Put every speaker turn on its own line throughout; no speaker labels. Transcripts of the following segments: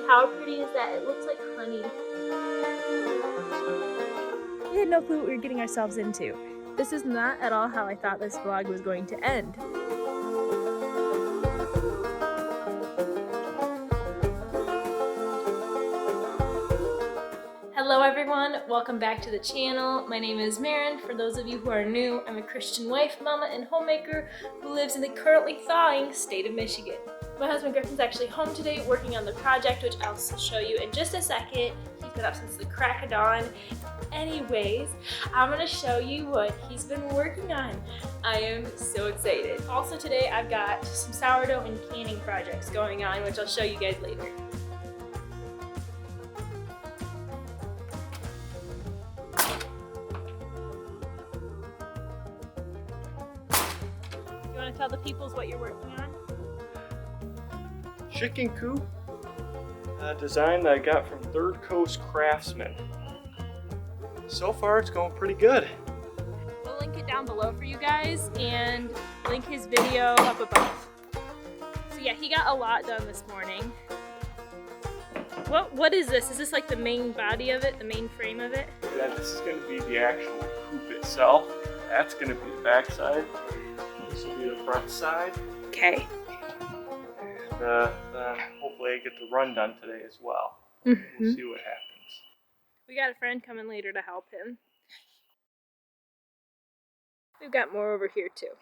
How pretty is that? It looks like honey. We had no clue what we were getting ourselves into. This is not at all how I thought this vlog was going to end. Hello everyone, welcome back to the channel. My name is Marin. For those of you who are new, I'm a Christian wife, mama, and homemaker who lives in the currently thawing state of Michigan. My husband Griffin's actually home today working on the project, which I'll show you in just a second. He's been up since the crack of dawn. Anyways, I'm gonna show you what he's been working on. I am so excited. Also today I've got some sourdough and canning projects going on, which I'll show you guys later. You wanna tell the peoples what you're working on?
Chicken Coop, design that I got from Third Coast Craftsman. So far it's going pretty good.
We'll link it down below for you guys and link his video up above. So yeah, he got a lot done this morning. What is this? Is this like the main body of it, the main frame of it?
Yeah, this is going to be the actual coop itself. That's going to be the back side. This will be the front side.
Okay.
And hopefully I get the run done today as well. We'll see what happens.
We got a friend coming later to help him. We've got more over here too.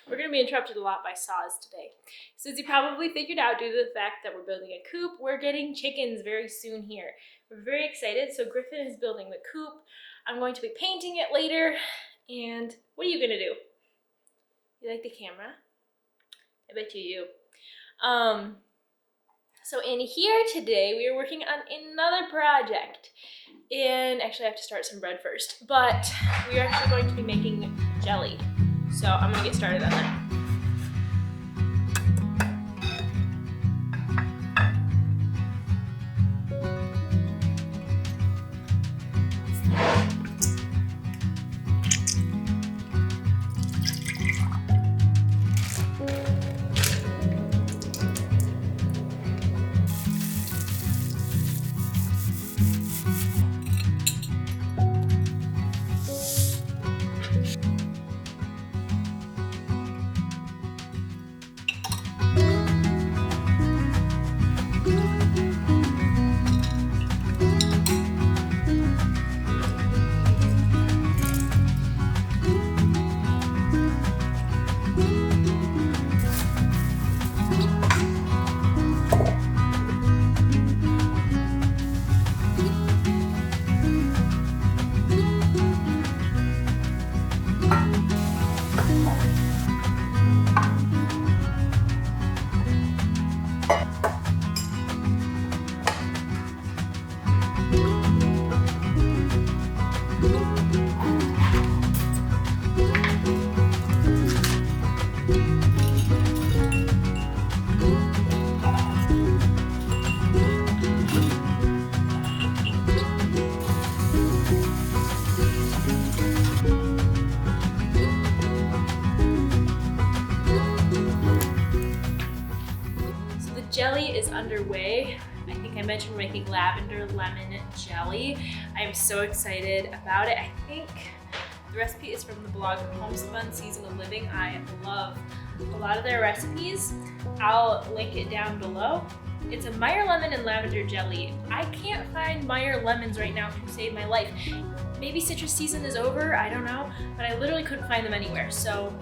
We're going to be interrupted a lot by saws today. So as you probably figured out, due to the fact that we're building a coop, we're getting chickens very soon here. We're very excited. So Griffin is building the coop. I'm going to be painting it later. And what are you going to do? You like the camera? I bet you. So in here today, we are working on another project. And actually I have to start some bread first, but we are actually going to be making jelly. So I'm gonna get started on that. Jelly is underway. I think I mentioned we're making lavender lemon jelly. I am so excited about it. I think the recipe is from the blog Homespun Season of Living. I love a lot of their recipes. I'll link it down below. It's a Meyer lemon and lavender jelly. I can't find Meyer lemons right now to save my life. Maybe citrus season is over, I don't know, but I literally couldn't find them anywhere. So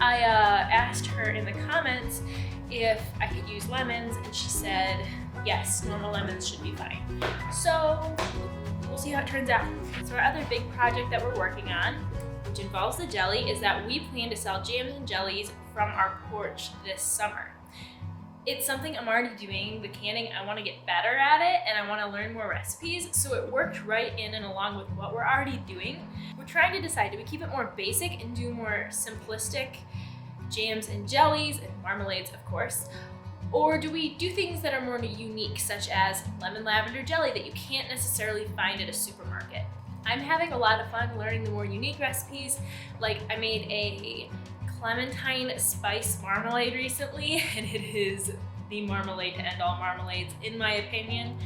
I asked her in the comments if I could use lemons, and she said yes, normal lemons should be fine. So we'll see how it turns out. So our other big project that we're working on, which involves the jelly, is that we plan to sell jams and jellies from our porch this summer. It's something I'm already doing, the canning. I want to get better at it and I want to learn more recipes, so it worked right in and along with what we're already doing. We're trying to decide, do we keep it more basic and do more simplistic jams and jellies and marmalades, of course, or do we do things that are more unique, such as lemon lavender jelly that you can't necessarily find at a supermarket? I'm having a lot of fun learning the more unique recipes. Like I made a clementine spice marmalade recently, and it is the marmalade to end all marmalades, in my opinion.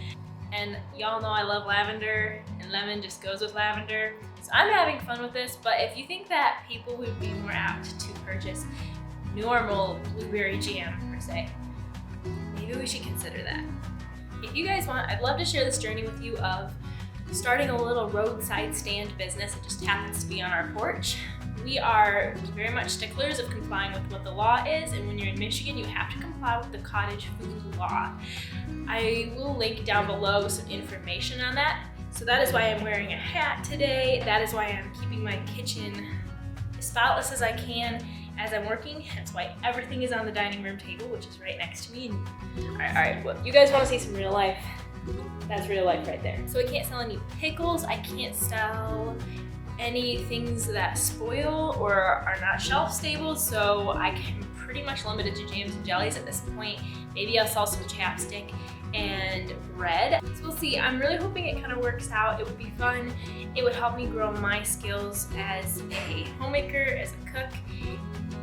And y'all know I love lavender, and lemon just goes with lavender. So I'm having fun with this, but if you think that people would be more apt to purchase normal blueberry jam per se, maybe we should consider that. If you guys want, I'd love to share this journey with you of starting a little roadside stand business. It just happens to be on our porch. We are very much sticklers of complying with what the law is, and when you're in Michigan, you have to comply with the cottage food law. I will link down below some information on that. So that is why I'm wearing a hat today. That is why I'm keeping my kitchen as spotless as I can as I'm working. That's why everything is on the dining room table, which is right next to me. All right, well, you guys want to see some real life? That's real life right there. So I can't sell any pickles. I can't sell any things that spoil or are not shelf stable, so I can pretty much limit it to jams and jellies at this point. Maybe I'll sell some chapstick and bread. So we'll see. I'm really hoping it kind of works out. It would be fun. It would help me grow my skills as a homemaker, as a cook,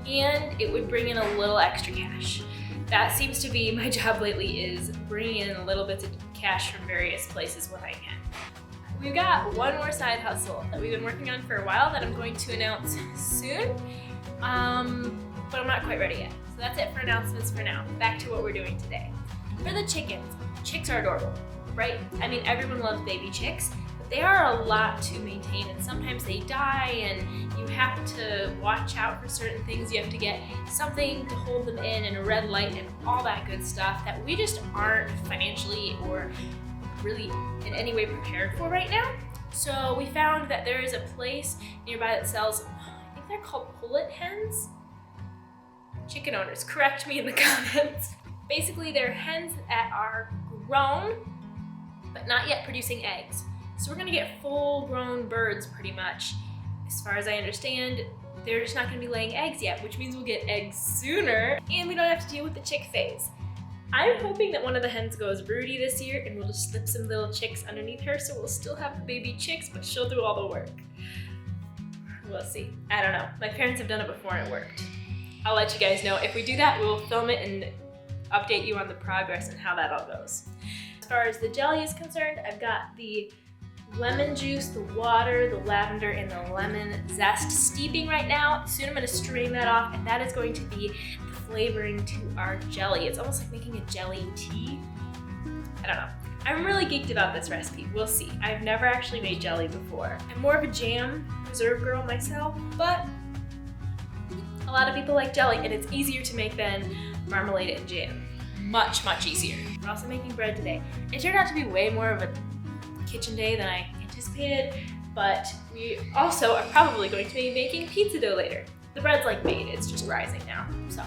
and it would bring in a little extra cash. That seems to be my job lately, is bringing in a little bit of cash from various places when I can. We've got one more side hustle that we've been working on for a while that I'm going to announce soon, but I'm not quite ready yet. So that's it for announcements for now. Back to what we're doing today. For the chickens, chicks are adorable, right? I mean, everyone loves baby chicks, but they are a lot to maintain, and sometimes they die, and you have to watch out for certain things. You have to get something to hold them in, and a red light, and all that good stuff that we just aren't financially or really in any way prepared for right now. So we found that there is a place nearby that sells, I think they're called pullet hens. Chicken owners, correct me in the comments. Basically, they're hens that are grown, but not yet producing eggs. So we're gonna get full-grown birds pretty much. As far as I understand, they're just not gonna be laying eggs yet, which means we'll get eggs sooner, and we don't have to deal with the chick phase. I'm hoping that one of the hens goes broody this year, and we'll just slip some little chicks underneath her, so we'll still have the baby chicks, but she'll do all the work. We'll see. I don't know. My parents have done it before and it worked. I'll let you guys know. If we do that, we'll film it and update you on the progress and how that all goes. As far as the jelly is concerned, I've got the lemon juice, the water, the lavender, and the lemon zest steeping right now. Soon I'm going to strain that off, and that is going to be the flavoring to our jelly. It's almost like making a jelly tea. I don't know. I'm really geeked about this recipe. We'll see. I've never actually made jelly before. I'm more of a jam preserve girl myself, but a lot of people like jelly, and it's easier to make than marmalade and jam. Much, much easier. We're also making bread today. It turned out to be way more of a kitchen day than I anticipated, but we also are probably going to be making pizza dough later. The bread's like made, it's just rising now, so.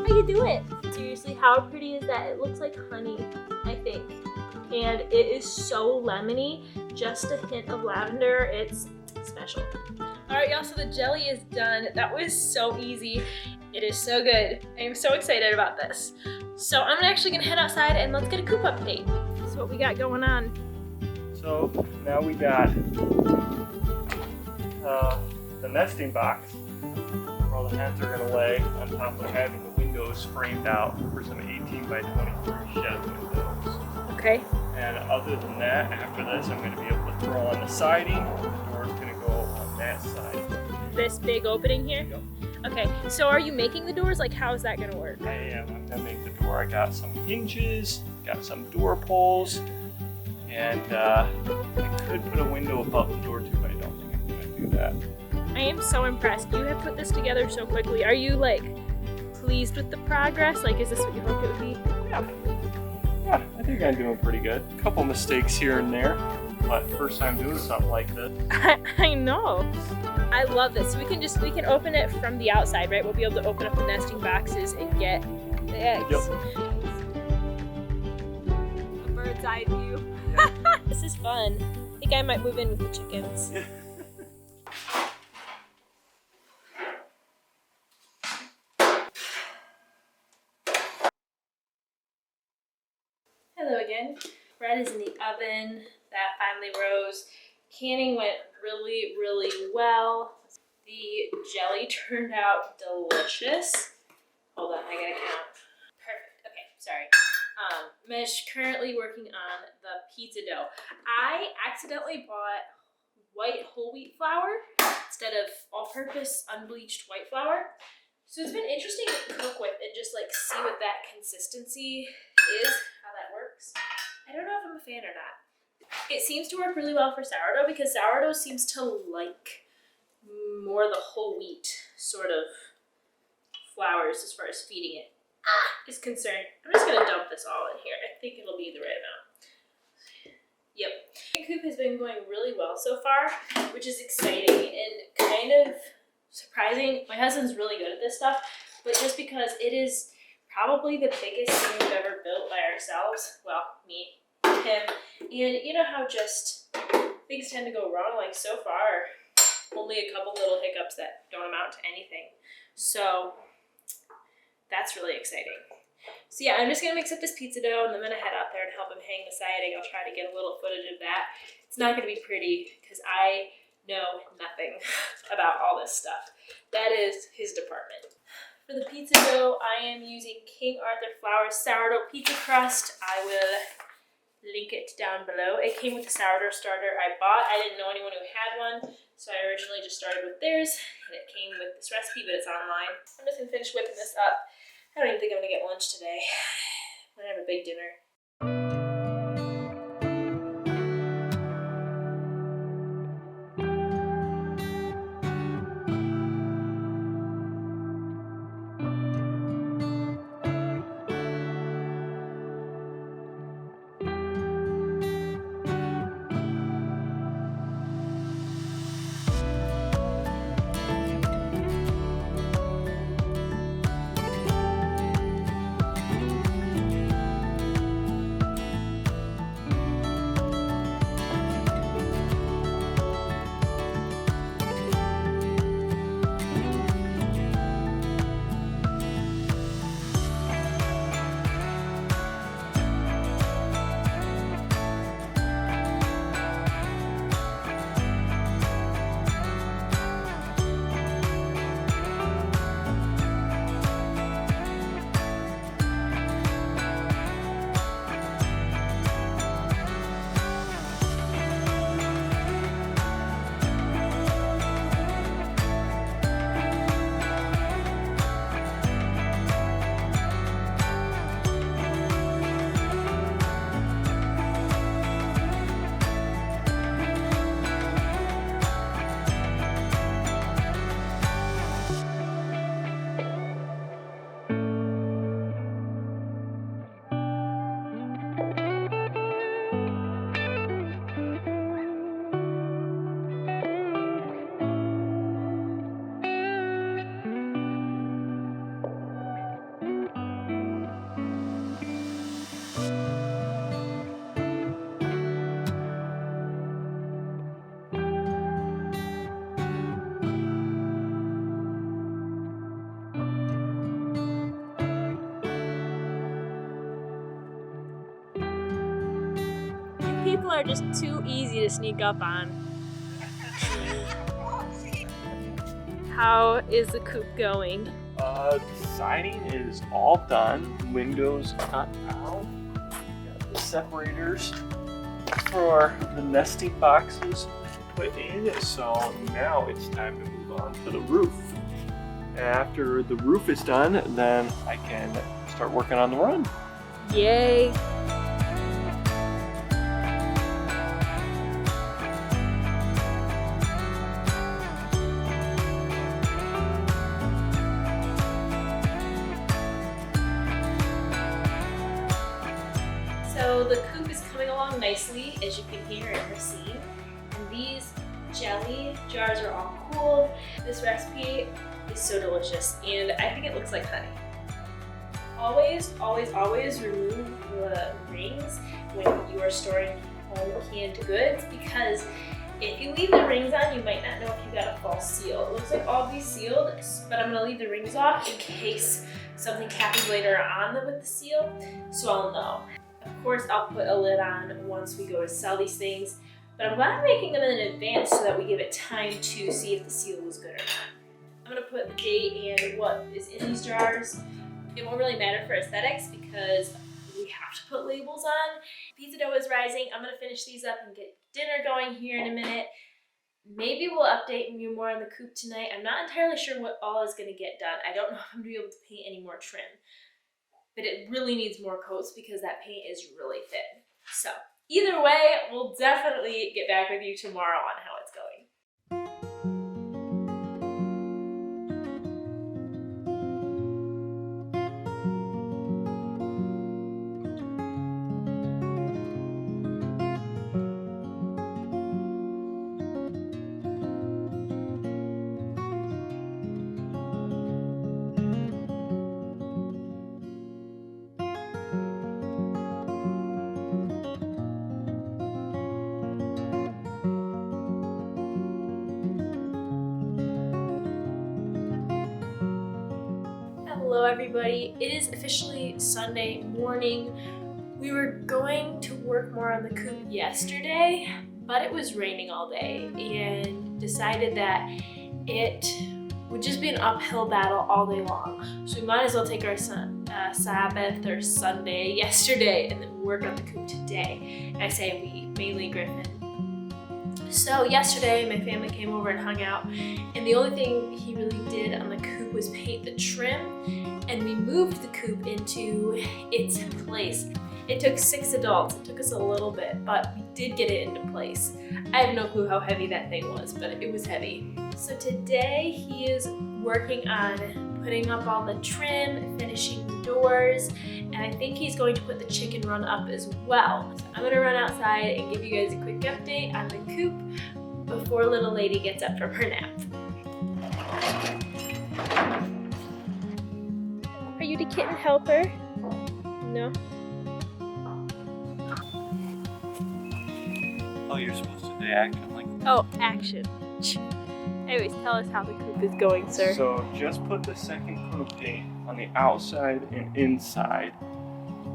How you do it? Seriously, how pretty is that it looks like honey, I think. And it is so lemony, just a hint of lavender. It's special. All right, y'all, so the jelly is done. That was so easy. It is so good. I am so excited about this. So I'm actually gonna head outside and let's get a coop update. That's what we got going on.
So now we got the nesting box where all the hens are gonna lay on top of having the windows framed out for some 18 by 23 shed windows.
Okay.
And other than that, after this, I'm gonna be able to throw on the siding, or it's gonna go on that side.
This big opening here?
Yep.
Okay, so are you making the doors? Like, how is that gonna work?
I am. I'm gonna make the door. I got some hinges, got some door pulls, and I could put a window above the door too, but I don't think I'm gonna do that.
I am so impressed. You have put this together so quickly. Are you like pleased with the progress? Like, is this what you hoped it would be?
Yeah, I think I'm doing pretty good. A couple mistakes here and there, but first time doing something like this.
I know. I love this. We can open it from the outside, right? We'll be able to open up the nesting boxes and get the eggs.
Yep.
A bird's eye view. This is fun. I think I might move in with the chickens. Hello again. Bread is in the oven. That finally rose. Canning went really, really well. The jelly turned out delicious. Hold on, I gotta count. Perfect. Okay, sorry. Mish currently working on the pizza dough. I accidentally bought white whole wheat flour instead of all-purpose unbleached white flour. So it's been interesting to cook with and just like see what that consistency is, how that works. I don't know if I'm a fan or not. It seems to work really well for sourdough because sourdough seems to like more the whole wheat sort of flours as far as feeding it is concerned. I'm just gonna dump this all in here. I think it'll be the right amount. Yep. Chicken Coop has been going really well so far, which is exciting and kind of surprising. My husband's really good at this stuff, but just because it is probably the biggest thing we've ever built by ourselves, well, me, him, and you know how just things tend to go wrong, like so far, only a couple little hiccups that don't amount to anything. So that's really exciting. So yeah, I'm just gonna mix up this pizza dough and I'm gonna head out there and help him hang the siding. I'll try to get a little footage of that. It's not gonna be pretty because I know nothing about all this stuff. That is his department. For the pizza dough, I am using King Arthur Flour sourdough pizza crust. I will link it down below. It came with the sourdough starter I bought. I didn't know anyone who had one, so I originally just started with theirs, and it came with this recipe, but it's online. I'm just gonna finish whipping this up. I don't even think I'm gonna get lunch today. I'm gonna have a big dinner. are just too easy to sneak up on. How is the coop going?
The siding is all done. Windows cut out. Got the separators for the nesting boxes put in. So now it's time to move on to the roof. After the roof is done, then I can start working on the run.
Yay! So the coop is coming along nicely, as you can hear in her scene. And these jelly jars are all cooled. This recipe is so delicious, and I think it looks like honey. Always, always, always remove the rings when you are storing home canned goods, because if you leave the rings on, you might not know if you got a false seal. It looks like all these sealed, but I'm gonna leave the rings off in case something happens later on with the seal, so I'll know. Of course, I'll put a lid on once we go to sell these things, but I'm glad I'm making them in advance so that we give it time to see if the seal was good or not. I'm gonna put the date and what is in these jars. It won't really matter for aesthetics because we have to put labels on. Pizza dough is rising. I'm gonna finish these up and get dinner going here in a minute. Maybe we'll update you more on the coop tonight. I'm not entirely sure what all is gonna get done. I don't know if I'm gonna be able to paint any more trim, but it really needs more coats because that paint is really thin. So either way, we'll definitely get back with you tomorrow on how it's going. Hello everybody, it is officially Sunday morning. We were going to work more on the coop yesterday, but it was raining all day and decided that it would just be an uphill battle all day long. So we might as well take our Sabbath or Sunday yesterday and then work on the coop today. And I say we, mainly Griffin. So yesterday my family came over and hung out, and the only thing he really did on the coop was paint the trim, and we moved the coop into its place. It took 6 adults. It took us a little bit, but we did get it into place. I have no clue how heavy that thing was, but it was heavy. So today he is working on putting up all the trim, finishing the doors, and I think he's going to put the chicken run up as well. So I'm gonna run outside and give you guys a quick update on the coop before little lady gets up from her nap. Are you the kitten helper? No?
Oh, you're supposed to do action like that?
Oh, action. Anyways, tell us how the coop is going, sir.
So just put the second coop date on the outside and inside.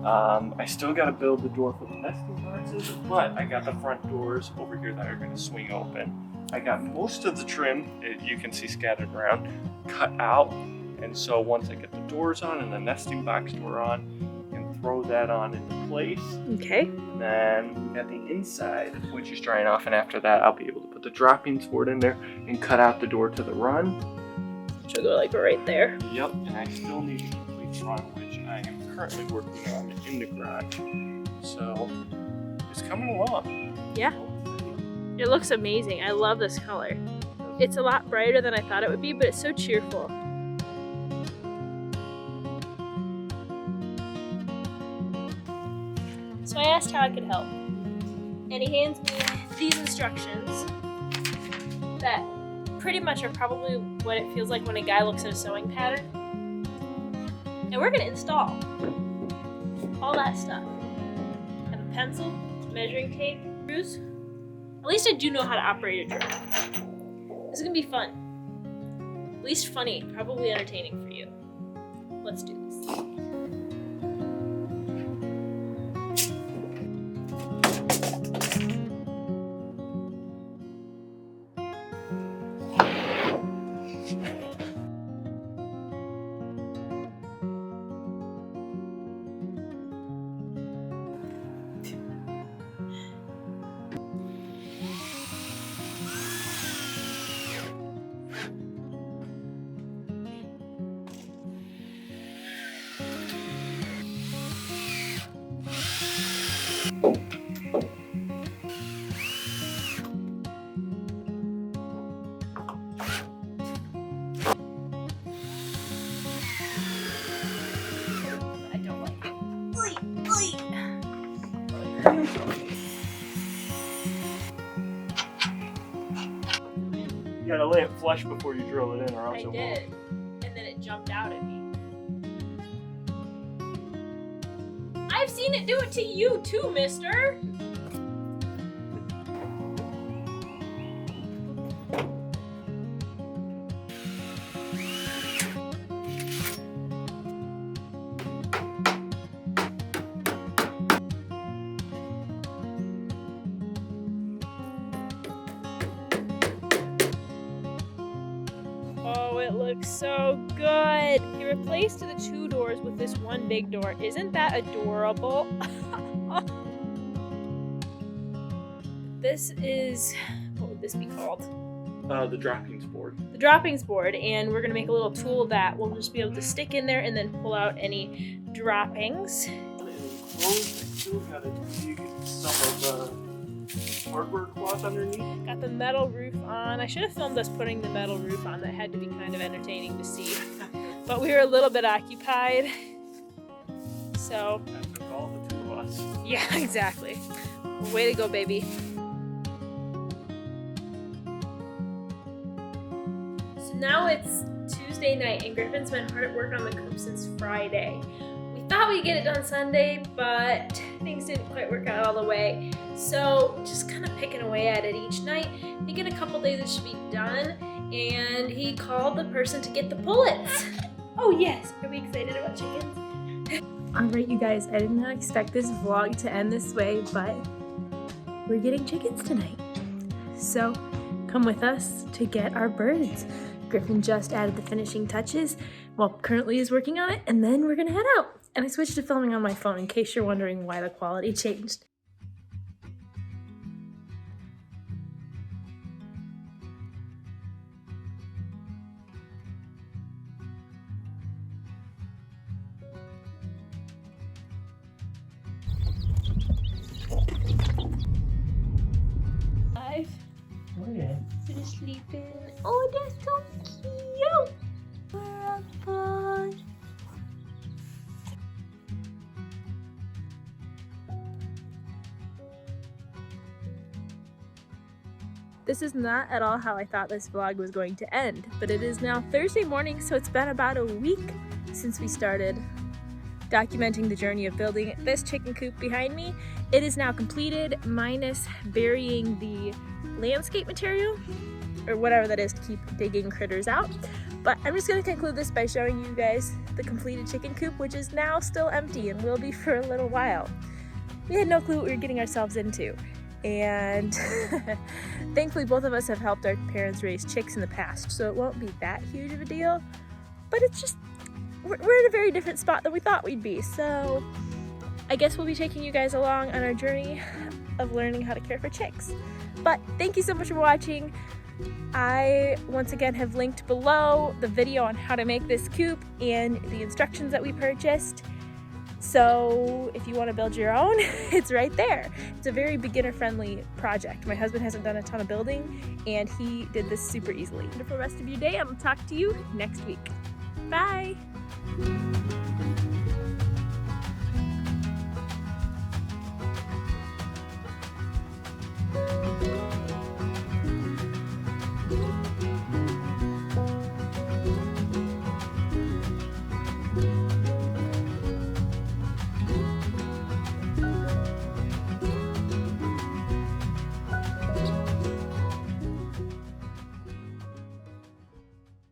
I still got to build the door for the nesting boxes, but I got the front doors over here that are going to swing open. I got most of the trim, you can see scattered around, cut out. And so once I get the doors on and the nesting box door on, I can throw that on into place.
Okay.
And then we got the inside, which is drying off. And after that, I'll be able to put the droppings board in there and cut out the door to the run.
Which will go like right there.
Yep, and I still need to complete the run, which I am currently working on in the garage. So it's coming along.
Yeah. It looks amazing. I love this color. It's a lot brighter than I thought it would be, but it's so cheerful. So I asked how I could help. And he hands me these instructions that pretty much are probably what it feels like when a guy looks at a sewing pattern. And we're gonna install all that stuff. I have a pencil, measuring tape, screws. At least I do know how to operate a drill. This is gonna be fun. At least funny, probably entertaining for you. Let's do this.
gotta lay it flush before you drill it in, or else
I
it
did. And then it jumped out at me. I've seen it do it to you too, mister. Oh, it looks so good. He replaced the 2 doors with this one big door. Isn't that adorable? This is, what would this be called?
The droppings board.
The droppings board, and we're gonna make a little tool that we'll just be able to stick in there and then pull out any droppings.
I still gotta dig some of the hardware cloth underneath.
Got the metal roof on. I should have filmed us putting the metal roof on. That had to be kind of entertaining to see. But we were a little bit occupied. So.
That took all the 2 of us.
Yeah, exactly. Way to go, baby. So now it's Tuesday night, and Griffin's been hard at work on the coop since Friday. We thought we'd get it done Sunday, but things didn't quite work out all the way. So just kind of picking away at it each night. I think in a couple days it should be done. And he called the person to get the pullets. Oh yes, are we excited about chickens? Alright you guys, I did not expect this vlog to end this way, but we're getting chickens tonight. So come with us to get our birds. Griffin just added the finishing touches, well currently is working on it, and then we're gonna head out. And I switched to filming on my phone in case you're wondering why the quality changed.
Oh yeah.
They're sleeping. Oh, they're so cute. We're fun. This is not at all how I thought this vlog was going to end, but it is now Thursday morning, so it's been about a week since we started documenting the journey of building this chicken coop behind me. It is now completed, minus burying the landscape material, or whatever that is to keep digging critters out. But I'm just going to conclude this by showing you guys the completed chicken coop, which is now still empty and will be for a little while. We had no clue what we were getting ourselves into. And thankfully both of us have helped our parents raise chicks in the past, so it won't be that huge of a deal. But it's just, we're in a very different spot than we thought we'd be. So I guess we'll be taking you guys along on our journey of learning how to care for chicks. But thank you so much for watching. I once again have linked below the video on how to make this coop and the instructions that we purchased. So if you want to build your own, it's right there. It's a very beginner-friendly project. My husband hasn't done a ton of building, and he did this super easily. Wonderful rest of your day, and I'll talk to you next week. Bye!